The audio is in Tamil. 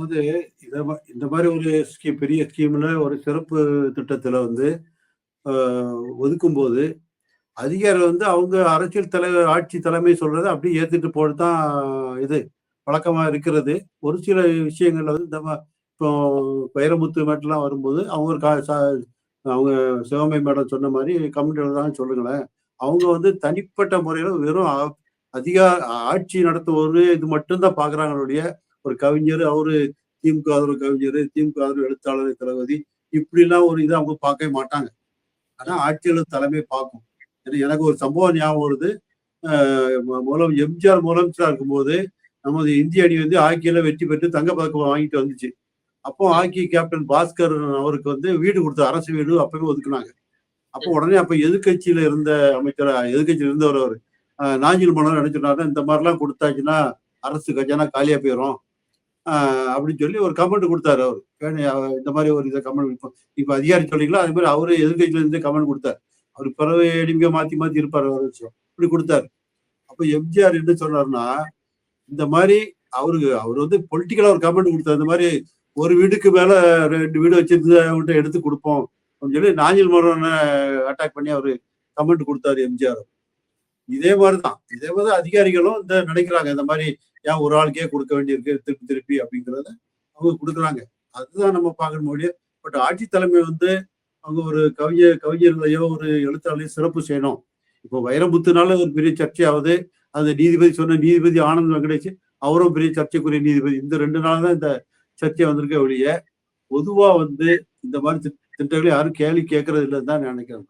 வந்து இந்த மாதிரி ஒரு பெரிய ஸ்கீம்ல ஒரு சிறப்பு திட்டத்துல வந்து ஒதுக்கும்போது அதிகாரி வந்து அவங்க அரசியல் தலைவர் ஆட்சி தலைமை சொல்றதை அப்படியே ஏத்துட்டு போட்டுதான் இது பழக்கமா இருக்கிறது. ஒரு சில விஷயங்கள்ல வந்து இப்போ வைரமுத்து மேட்டெல்லாம் வரும்போது அவங்க ஒரு அவங்க சிவமை மேடம் சொன்ன மாதிரி கமெண்ட் எழுதான்னு சொல்லுங்களேன். அவங்க வந்து தனிப்பட்ட முறையில வெறும் ஆட்சி நடத்துவது இது மட்டும்தான் பாக்குறாங்களுடைய ஒரு கவிஞர் அவரு திமுக ஆதரவு கவிஞர், திமுக ஆதரவு எழுத்தாளர், தளபதி இப்படிலாம் ஒரு இதை அவங்க பார்க்கவே மாட்டாங்க. ஆனா ஆட்சியாளர் தலைமை பார்க்கும். எனக்கு ஒரு சம்பவம் ஞாபகம் வருது. எம்ஜிஆர் முதலமைச்சரா இருக்கும்போது நமது இந்திய அணி வந்து ஹாக்கியில வெற்றி பெற்று தங்கப்பதக்கம் வாங்கிட்டு வந்துச்சு. அப்போ ஹாக்கி கேப்டன் பாஸ்கர் அவருக்கு வந்து வீடு கொடுத்த அரசு வீடு அப்பவே ஒதுக்குனாங்க. அப்போ உடனே எதிர்கட்சியில இருந்த அமைச்சர், எதிர்கட்சியில இருந்தவர் அவரு நாஞ்சில் மன்னர் என்ன சொன்னாருன்னா, இந்த மாதிரிலாம் கொடுத்தாச்சுன்னா அரசு கஜானா காலியா போயிடும் அப்படின்னு சொல்லி ஒரு கமெண்ட் கொடுத்தாரு அவரு. இந்த மாதிரி ஒரு இதை கமெண்ட் இப்ப அதிகாரி சொல்றீங்களா அது மாதிரி அவரு எதிர்கட்சியில இருந்து கமெண்ட் கொடுத்தாரு. அவரு பிறகு எளிமையா மாத்தி இருப்பாரு ஒரு விஷயம் இப்படி கொடுத்தாரு. அப்ப எம்ஜிஆர் என்ன சொன்னாருன்னா, இந்த மாதிரி அவர் வந்து பொலிட்டிக்கலா ஒரு கமெண்ட் கொடுத்தாரு. இந்த மாதிரி ஒரு வீட்டுக்கு மேல 2 வீடு வச்சிருந்து அவங்கள்ட்ட எடுத்து கொடுப்போம் அப்படின்னு சொல்லி நாஞ்சில் மன்னனை அட்டாக் பண்ணி அவரு கமெண்ட் கொடுத்தாரு எம்ஜிஆர். இதே மாதிரிதான் அதிகாரிகளும் இந்த நினைக்கிறாங்க. இந்த மாதிரி ஏன் ஒரு ஆளுக்கே கொடுக்க வேண்டியிருக்கு திருப்பி அப்படிங்கிறத அவங்க கொடுக்குறாங்க. அதுதான் நம்ம பார்க்க முடியும். பட் ஆட்சி தலைமை வந்து அவங்க ஒரு கவிஞர்களையோ ஒரு எழுத்தாளரையோ சிறப்பு செய்யணும். இப்போ வைரமுத்துனால ஒரு பெரிய சர்ச்சையாவது. அது நீதிபதி சொன்ன நீதிபதி ஆனந்த் வெங்கடேஷ் அவரும் பெரிய சர்ச்சைக்குரிய நீதிபதி. இந்த 2 நாள் தான் இந்த சர்ச்சை வந்திருக்க ஒழிய பொதுவா வந்து இந்த மாதிரி திட்டங்களை யாரும் கேள்வி கேட்கறது இல்லைன்னு தான் நினைக்கிறேன்.